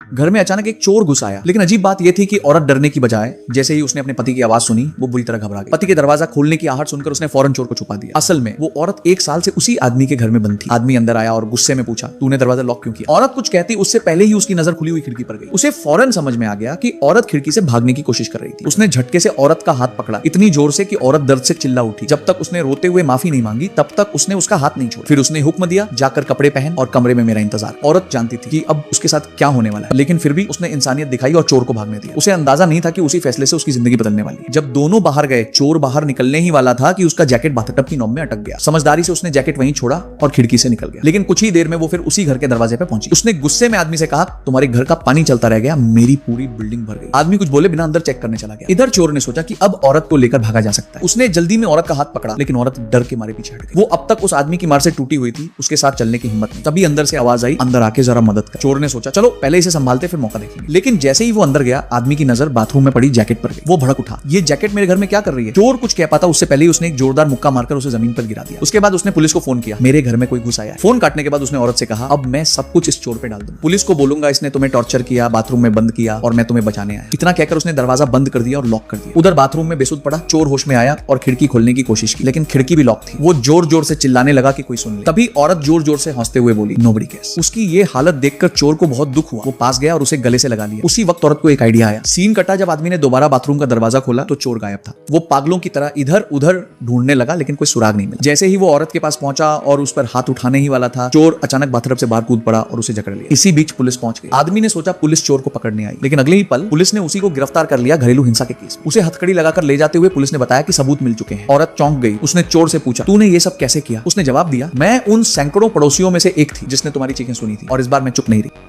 घर में अचानक एक चोर घुस आया, लेकिन अजीब बात यह थी कि औरत डरने की बजाय जैसे ही उसने अपने पति की आवाज सुनी वो बुरी तरह घबरा गई। पति के दरवाजा खोलने की आहट सुनकर उसने फौरन चोर को छुपा दिया। असल में वो औरत 1 साल से उसी आदमी के घर में बंद थी। आदमी अंदर आया और गुस्से में पूछा, तूने दरवाजा लॉक क्यों किया? औरत कुछ कहती उससे पहले ही उसकी नजर खुली हुई खिड़की पर गई। उसे फौरन समझ में आ गया कि औरत खिड़की से भागने की कोशिश कर रही थी। उसने झटके से औरत का हाथ पकड़ा, इतनी जोर से कि औरत दर्द से चिल्ला उठी। जब तक उसने रोते हुए माफी नहीं मांगी तब तक उसने उसका हाथ नहीं छोड़ा। फिर उसने हुक्म दिया, जाकर कपड़े पहन और कमरे में मेरा इंतजार। औरत जानती थी कि अब उसके साथ क्या होने वाला है, लेकिन फिर भी उसने इंसानियत दिखाई और चोर को भागने दिया। उसे अंदाजा नहीं था कि उसी फैसले से उसकी जिंदगी बदलने वाली है। जब दोनों बाहर गए, चोर बाहर निकलने ही वाला था कि उसका जैकेट बाथटब की नोक में अटक गया। समझदारी से उसने जैकेट वहीं छोड़ा और खिड़की से निकल गया। लेकिन कुछ ही देर में वो फिर उसी घर के दरवाजे पे पहुंची। उसने गुस्से में आदमी से कहा, तुम्हारे घर का पानी चलता रह गया, मेरी पूरी बिल्डिंग भर गई। आदमी कुछ बोले बिना अंदर चेक करने चला गया। इधर चोर ने सोचा कि अब औरत को लेकर भागा जा सकता है। उसने जल्दी में औरत का हाथ पकड़ा, लेकिन औरत डर के मारे पीछे हट गई। वो अब तक उस आदमी की मार से टूटी हुई थी, उसके साथ चलने की हिम्मत नहीं। तभी अंदर से आवाज आई, अंदर आके जरा मदद कर। चोर ने सोचा, चलो पहले इसे संभालते फिर मौका देखेंगे। लेकिन जैसे ही वो अंदर गया, आदमी की नजर बाथरूम में पड़ी जैकेट पर गई। वो भड़क उठा, ये जैकेट मेरे घर में क्या कर रही है? चोर कुछ कह पाता उससे पहले ही उसने एक जोरदार मुक्का मारकर उसे जमीन पर गिरा दिया। उसके बाद उसने पुलिस को फोन किया, मेरे घर में कोई घुस आया है। फोन काटने के बाद उसने औरत से कहा, अब मैं सब कुछ इस चोर पे डाल दूं। पुलिस को बोलूंगा इसने तुम्हें टॉर्चर किया, बाथरूम में बंद किया और मैं तुम्हें बचाने आया। इतना कहकर उसने दरवाजा बंद कर दिया और लॉक कर दिया। उधर बाथरूम में बेसुध पड़ा चोर होश में आया और खिड़की खोलने की कोशिश की, लेकिन खिड़की भी लॉक थी। वो जोर जोर से चिल्लाने लगा कि कोई सुन ले। तभी औरत जोर जोर से हंसते हुए बोली, नोबडी केयर्स। उसकी ये हालत देखकर चोर को बहुत दुख हुआ। वो पास गया और उसे गले से लगा लिया। उसी वक्त औरत को एक आइडिया आया। सीन कटा जब आदमी ने दोबारा बाथरूम का दरवाजा खोला तो चोर गायब था। वो पागलों की तरह इधर उधर ढूंढने लगा, लेकिन कोई सुराग नहीं मिला। जैसे ही वो औरत के पास पहुंचा और उस पर हाथ उठाने ही वाला था, चोर अचानक बाथटब से बाहर कूद पड़ा और उसे जकड़ लिया। इसी बीच पुलिस पहुंच गई। आदमी ने सोचा पुलिस चोर को पकड़ने आई, लेकिन अगले ही पल पुलिस ने उसी को गिरफ्तार कर लिया घरेलू हिंसा के केस। उसे हथकड़ी लगाकर ले जाते हुए पुलिस ने बताया कि सबूत मिल चुके हैं। औरत चौंक गई। उसने चोर से पूछा, तूने ये सब कैसे किया? उसने जवाब दिया, मैं उन सैकड़ों पड़ोसियों में से एक थी जिसने तुम्हारी चीखें सुनी थी और इस बार मैं चुप नहीं रही।